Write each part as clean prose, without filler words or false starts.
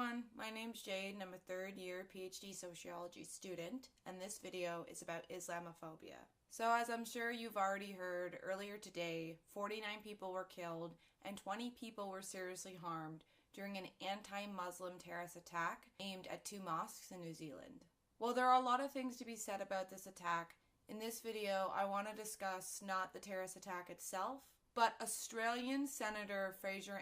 everyone, my name's Jade and I'm a third-year PhD sociology student, and this video is about Islamophobia. So as I'm sure you've already heard, earlier today, 49 people were killed and 20 people were seriously harmed during an anti-Muslim terrorist attack aimed at two mosques in New Zealand. While there are a lot of things to be said about this attack, in this video I want to discuss not the terrorist attack itself, but Australian Senator Fraser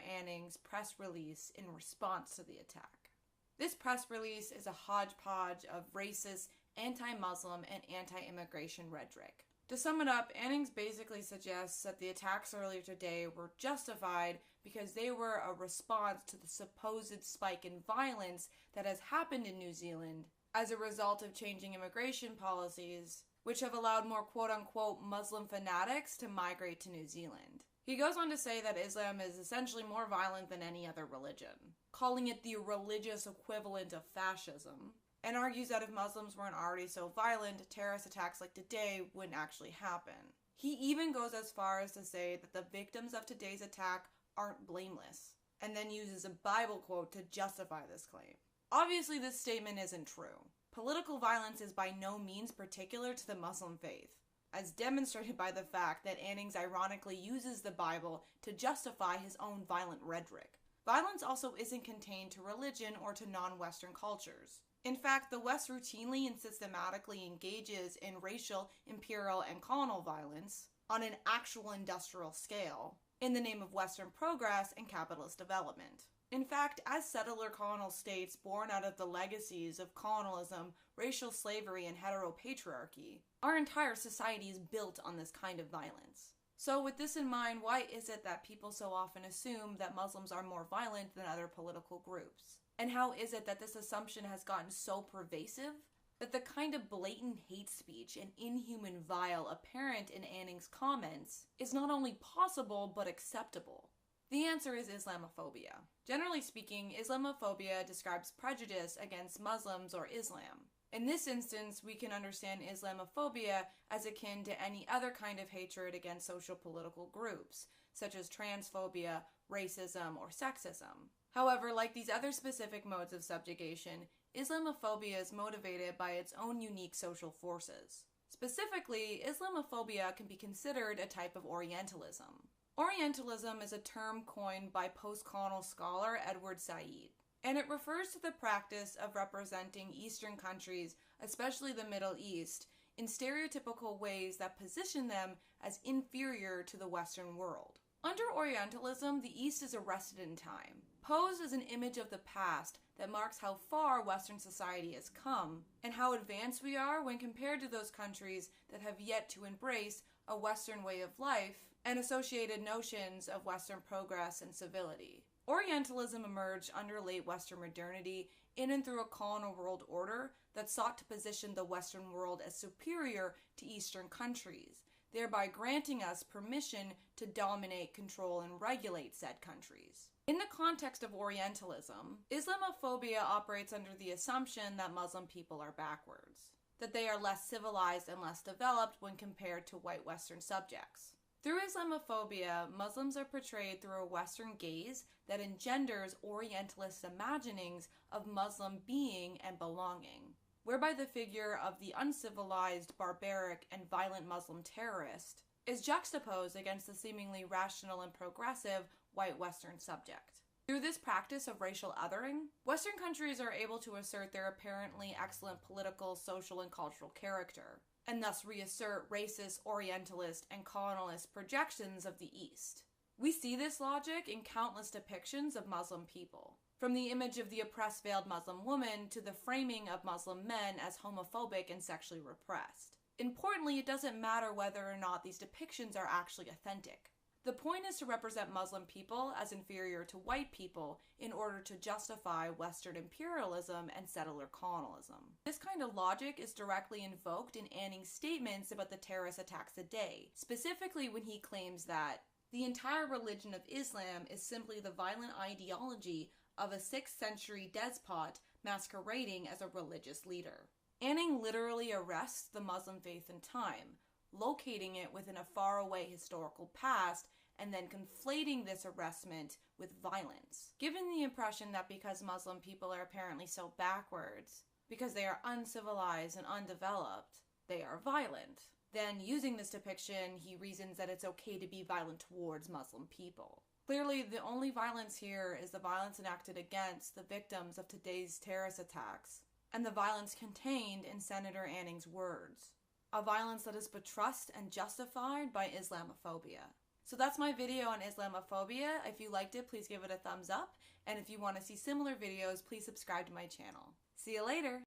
press release in response to the attack. This press release is a hodgepodge of racist, anti-Muslim, and anti-immigration rhetoric. To sum it up, Annings basically suggests that the attacks earlier today were justified because they were a response to the supposed spike in violence that has happened in New Zealand as a result of changing immigration policies, which have allowed more quote-unquote Muslim fanatics to migrate to New Zealand. He goes on to say that Islam is essentially more violent than any other religion, calling it the religious equivalent of fascism, and argues that if Muslims weren't already so violent, terrorist attacks like today wouldn't actually happen. He even goes as far as to say that the victims of today's attack aren't blameless, and then uses a Bible quote to justify this claim. Obviously, this statement isn't true. Political violence is by no means particular to the Muslim faith, as demonstrated by the fact that Annings ironically uses the Bible to justify his own violent rhetoric. Violence also isn't contained to religion or to non-Western cultures. In fact, the West routinely and systematically engages in racial, imperial, and colonial violence on an actual industrial scale in the name of Western progress and capitalist development. In fact, as settler colonial states born out of the legacies of colonialism, racial slavery, and heteropatriarchy, our entire society is built on this kind of violence. So with this in mind, why is it that people so often assume that Muslims are more violent than other political groups? And how is it that this assumption has gotten so pervasive that the kind of blatant hate speech and inhuman vile apparent in Annings' comments is not only possible but acceptable? The answer is Islamophobia. Generally speaking, Islamophobia describes prejudice against Muslims or Islam. In this instance, we can understand Islamophobia as akin to any other kind of hatred against social political groups, such as transphobia, racism, or sexism. However, like these other specific modes of subjugation, Islamophobia is motivated by its own unique social forces. Specifically, Islamophobia can be considered a type of orientalism. Orientalism is a term coined by post-colonial scholar Edward Said, and it refers to the practice of representing Eastern countries, especially the Middle East, in stereotypical ways that position them as inferior to the Western world. Under Orientalism, the East is arrested in time, posed as an image of the past that marks how far Western society has come, and how advanced we are when compared to those countries that have yet to embrace a Western way of life and associated notions of Western progress and civility. Orientalism emerged under late Western modernity in and through a colonial world order that sought to position the Western world as superior to Eastern countries, thereby granting us permission to dominate, control, and regulate said countries. In the context of Orientalism, Islamophobia operates under the assumption that Muslim people are backwards, that they are less civilized and less developed when compared to white Western subjects. Through Islamophobia, Muslims are portrayed through a Western gaze that engenders Orientalist imaginings of Muslim being and belonging, whereby the figure of the uncivilized, barbaric, and violent Muslim terrorist is juxtaposed against the seemingly rational and progressive white Western subject. Through this practice of racial othering, Western countries are able to assert their apparently excellent political, social, and cultural character, and thus reassert racist, Orientalist, and colonialist projections of the East. We see this logic in countless depictions of Muslim people, from the image of the oppressed veiled Muslim woman to the framing of Muslim men as homophobic and sexually repressed. Importantly, it doesn't matter whether or not these depictions are actually authentic. The point is to represent Muslim people as inferior to white people in order to justify Western imperialism and settler colonialism. This kind of logic is directly invoked in Annings' statements about the terrorist attacks today, specifically when he claims that the entire religion of Islam is simply the violent ideology of a 6th century despot masquerading as a religious leader. Anning literally arrests the Muslim faith in time, locating it within a faraway historical past and then conflating this arrestment with violence, giving the impression that because Muslim people are apparently so backwards, because they are uncivilized and undeveloped, they are violent. Then, using this depiction, he reasons that it's okay to be violent towards Muslim people. Clearly, the only violence here is the violence enacted against the victims of today's terrorist attacks, and the violence contained in Senator Anning's words. A violence that is buttressed and justified by Islamophobia. So that's my video on Islamophobia. If you liked it, please give it a thumbs up. And if you want to see similar videos, please subscribe to my channel. See you later!